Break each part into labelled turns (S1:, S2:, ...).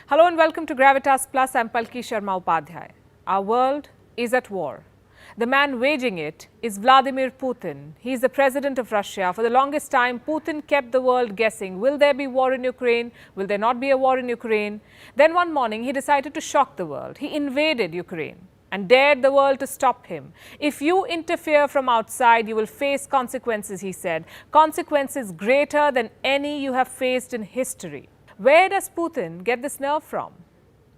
S1: Hello and welcome to Gravitas Plus. I'm Palki Sharma Upadhyay. Our world is at war. The man waging it is Vladimir Putin. He's the president of Russia. For the longest time, Putin kept the world guessing. Will there be war in Ukraine? Will there not be a war in Ukraine? Then one morning, he decided to shock the world. He invaded Ukraine and dared the world to stop him. If you interfere from outside, you will face consequences, he said. Consequences greater than any you have faced in history. Where does Putin get this nerve from?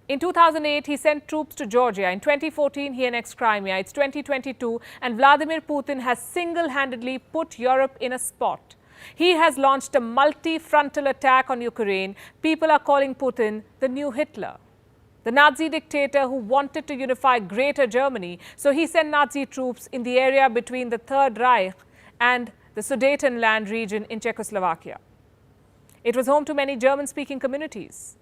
S1: In 2008, he sent troops to Georgia. In 2014, he annexed Crimea. It's 2022, and Vladimir Putin has single-handedly put Europe in a spot. He has launched a multi-frontal attack on Ukraine. People are calling Putin the new Hitler, the Nazi dictator who wanted to unify Greater Germany. So he sent Nazi troops in the area between the Third Reich and the Sudetenland region in Czechoslovakia. It was home to many German-speaking communities,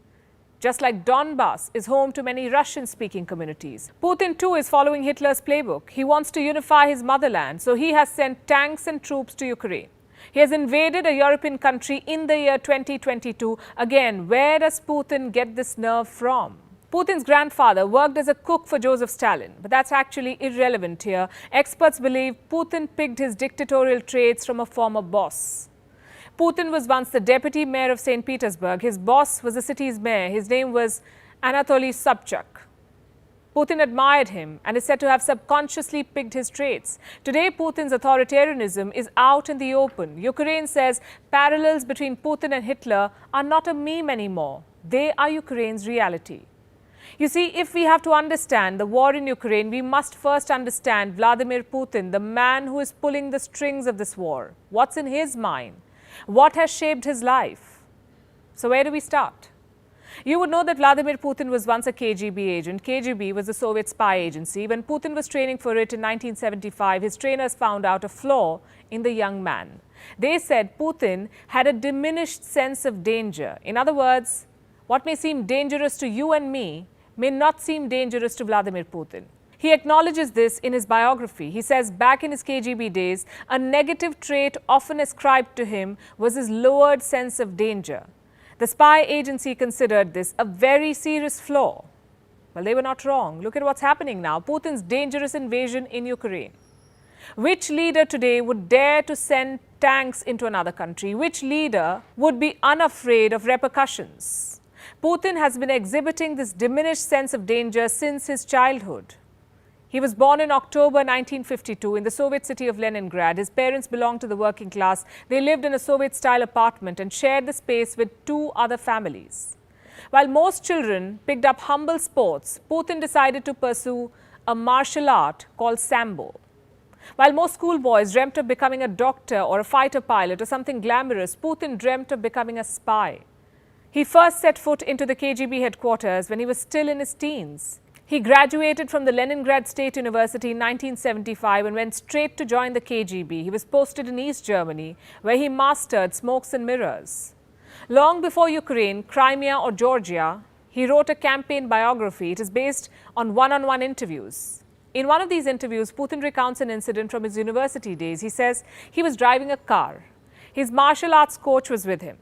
S1: just like Donbass is home to many Russian-speaking communities. Putin, too, is following Hitler's playbook. He wants to unify his motherland, so he has sent tanks and troops to Ukraine. He has invaded a European country in the year 2022. Again, where does Putin get this nerve from? Putin's grandfather worked as a cook for Joseph Stalin, but that's actually irrelevant here. Experts believe Putin picked his dictatorial traits from a former boss. Putin was once the deputy mayor of St. Petersburg. His boss was the city's mayor. His name was Anatoly Sobchak. Putin admired him and is said to have subconsciously picked his traits. Today, Putin's authoritarianism is out in the open. Ukraine says parallels between Putin and Hitler are not a meme anymore. They are Ukraine's reality. You see, if we have to understand the war in Ukraine, we must first understand Vladimir Putin, the man who is pulling the strings of this war. What's in his mind? What has shaped his life? So where do we start? You would know that Vladimir Putin was once a KGB agent. KGB was a Soviet spy agency. When Putin was training for it in 1975, his trainers found out a flaw in the young man. They said Putin had a diminished sense of danger. In other words, what may seem dangerous to you and me may not seem dangerous to Vladimir Putin. He acknowledges this in his biography. He says back in his KGB days, a negative trait often ascribed to him was his lowered sense of danger. The spy agency considered this a very serious flaw. Well, they were not wrong. Look at what's happening now. Putin's dangerous invasion in Ukraine. Which leader today would dare to send tanks into another country? Which leader would be unafraid of repercussions? Putin has been exhibiting this diminished sense of danger since his childhood. He was born in October 1952 in the Soviet city of Leningrad. His parents belonged to the working class. They lived in a Soviet-style apartment and shared the space with two other families. While most children picked up humble sports, Putin decided to pursue a martial art called Sambo. While most schoolboys dreamt of becoming a doctor or a fighter pilot or something glamorous, Putin dreamt of becoming a spy. He first set foot into the KGB headquarters when he was still in his teens. He graduated from the Leningrad State University in 1975 and went straight to join the KGB. He was posted in East Germany, where he mastered smokes and mirrors. Long before Ukraine, Crimea or Georgia, he wrote a campaign biography. It is based on one-on-one interviews. In one of these interviews, Putin recounts an incident from his university days. He says he was driving a car. His martial arts coach was with him.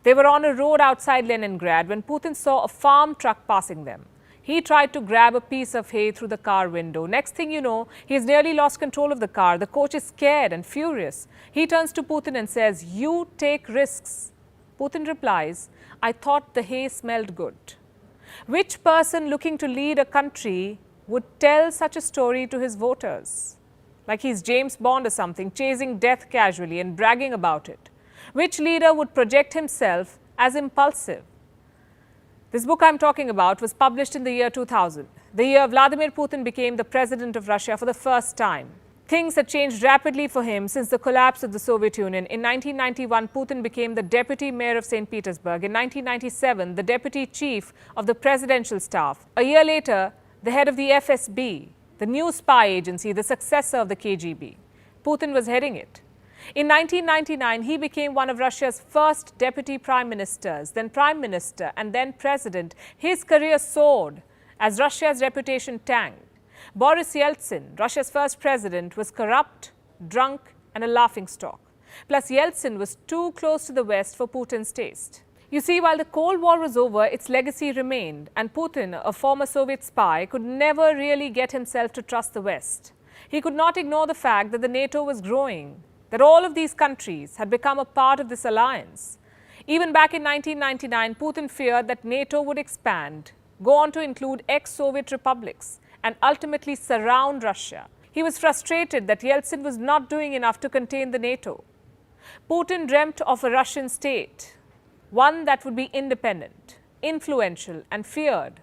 S1: They were on a road outside Leningrad when Putin saw a farm truck passing them. He tried to grab a piece of hay through the car window. Next thing you know, he has nearly lost control of the car. The coach is scared and furious. He turns to Putin and says, "You take risks." Putin replies, "I thought the hay smelled good." Which person looking to lead a country would tell such a story to his voters? Like he's James Bond or something, chasing death casually and bragging about it. Which leader would project himself as impulsive? This book I'm talking about was published in the year 2000, the year Vladimir Putin became the president of Russia for the first time. Things had changed rapidly for him since the collapse of the Soviet Union. In 1991, Putin became the deputy mayor of St. Petersburg. In 1997, the deputy chief of the presidential staff. A year later, the head of the FSB, the new spy agency, the successor of the KGB. Putin was heading it. In 1999, he became one of Russia's first deputy prime ministers, then prime minister, and then president. His career soared as Russia's reputation tanked. Boris Yeltsin, Russia's first president, was corrupt, drunk, and a laughingstock. Plus, Yeltsin was too close to the West for Putin's taste. You see, while the Cold War was over, its legacy remained, and Putin, a former Soviet spy, could never really get himself to trust the West. He could not ignore the fact that the NATO was growing, that all of these countries had become a part of this alliance. Even back in 1999, Putin feared that NATO would expand, go on to include ex-Soviet republics, and ultimately surround Russia. He was frustrated that Yeltsin was not doing enough to contain the NATO. Putin dreamt of a Russian state, one that would be independent, influential, and feared.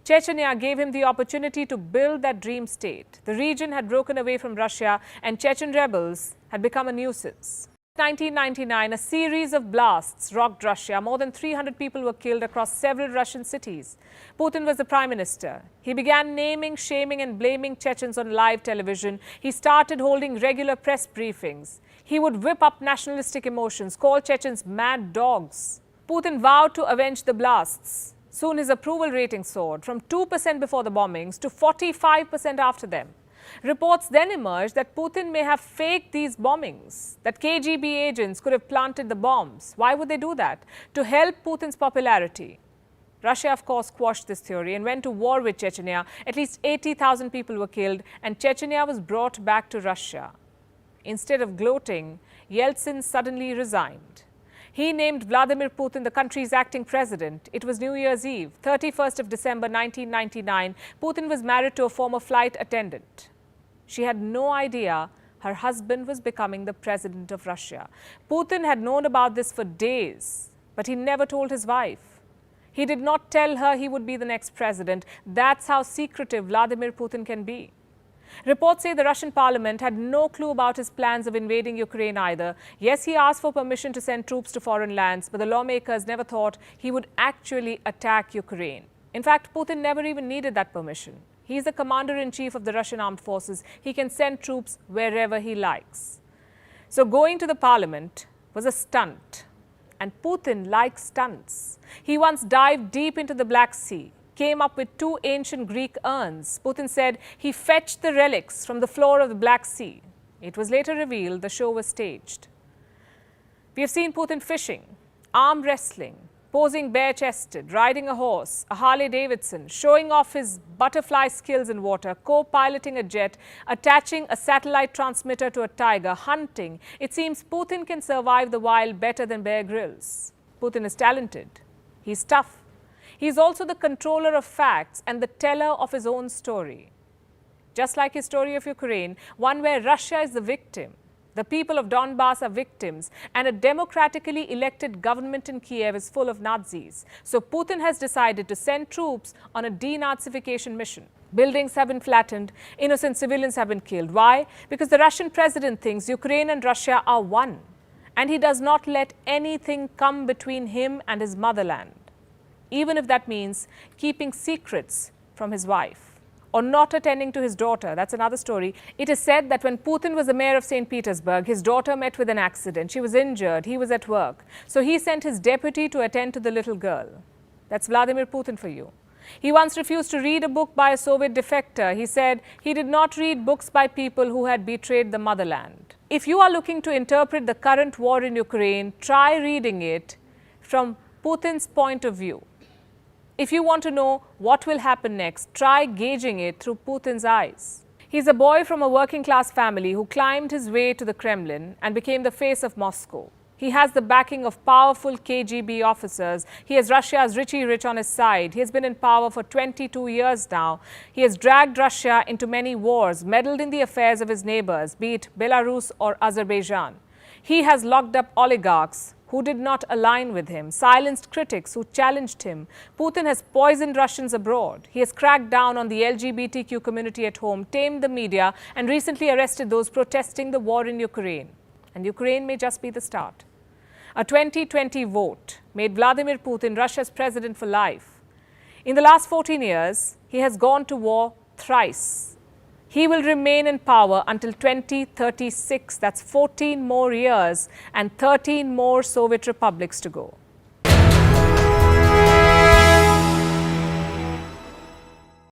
S1: Chechnya gave him the opportunity to build that dream state. The region had broken away from Russia, and Chechen rebels had become a nuisance. In 1999, a series of blasts rocked Russia. More than 300 people were killed across several Russian cities. Putin was the prime minister. He began naming, shaming, and blaming Chechens on live television. He started holding regular press briefings. He would whip up nationalistic emotions, call Chechens mad dogs. Putin vowed to avenge the blasts. Soon his approval rating soared from 2% before the bombings to 45% after them. Reports then emerged that Putin may have faked these bombings, that KGB agents could have planted the bombs. Why would they do that? To help Putin's popularity. Russia, of course, quashed this theory and went to war with Chechnya. At least 80,000 people were killed, and Chechnya was brought back to Russia. Instead of gloating, Yeltsin suddenly resigned. He named Vladimir Putin the country's acting president. It was New Year's Eve, 31st of December 1999. Putin was married to a former flight attendant. She had no idea her husband was becoming the president of Russia. Putin had known about this for days, but he never told his wife. He did not tell her he would be the next president. That's how secretive Vladimir Putin can be. Reports say the Russian parliament had no clue about his plans of invading Ukraine either. Yes, he asked for permission to send troops to foreign lands, but the lawmakers never thought he would actually attack Ukraine. In fact, Putin never even needed that permission. He's the commander-in-chief of the Russian armed forces. He can send troops wherever he likes. So going to the parliament was a stunt. And Putin likes stunts. He once dived deep into the Black Sea, came up with 2 ancient Greek urns. Putin said he fetched the relics from the floor of the Black Sea. It was later revealed the show was staged. We have seen Putin fishing, arm wrestling, posing bare-chested, riding a horse, a Harley-Davidson, showing off his butterfly skills in water, co-piloting a jet, attaching a satellite transmitter to a tiger, hunting. It seems Putin can survive the wild better than Bear Grylls. Putin is talented. He's tough. He's also the controller of facts and the teller of his own story. Just like his story of Ukraine, one where Russia is the victim. The people of Donbass are victims, and a democratically elected government in Kiev is full of Nazis. So Putin has decided to send troops on a denazification mission. Buildings have been flattened, innocent civilians have been killed. Why? Because the Russian president thinks Ukraine and Russia are one, and he does not let anything come between him and his motherland, even if that means keeping secrets from his wife or not attending to his daughter. That's another story. It is said that when Putin was the mayor of St. Petersburg, his daughter met with an accident. She was injured. He was at work. So he sent his deputy to attend to the little girl. That's Vladimir Putin for you. He once refused to read a book by a Soviet defector. He said he did not read books by people who had betrayed the motherland. If you are looking to interpret the current war in Ukraine, try reading it from Putin's point of view. If you want to know what will happen next, try gauging it through Putin's eyes. He's a boy from a working-class family who climbed his way to the Kremlin and became the face of Moscow. He has the backing of powerful KGB officers. He has Russia's Richie Rich on his side. He has been in power for 22 years now. He has dragged Russia into many wars, meddled in the affairs of his neighbors, be it Belarus or Azerbaijan. He has locked up oligarchs who did not align with him, silenced critics who challenged him. Putin has poisoned Russians abroad. He has cracked down on the LGBTQ community at home, tamed the media, and recently arrested those protesting the war in Ukraine. And Ukraine may just be the start. A 2020 vote made Vladimir Putin Russia's president for life. In the last 14 years, he has gone to war thrice. He will remain in power until 2036. That's 14 more years and 13 more Soviet republics to go.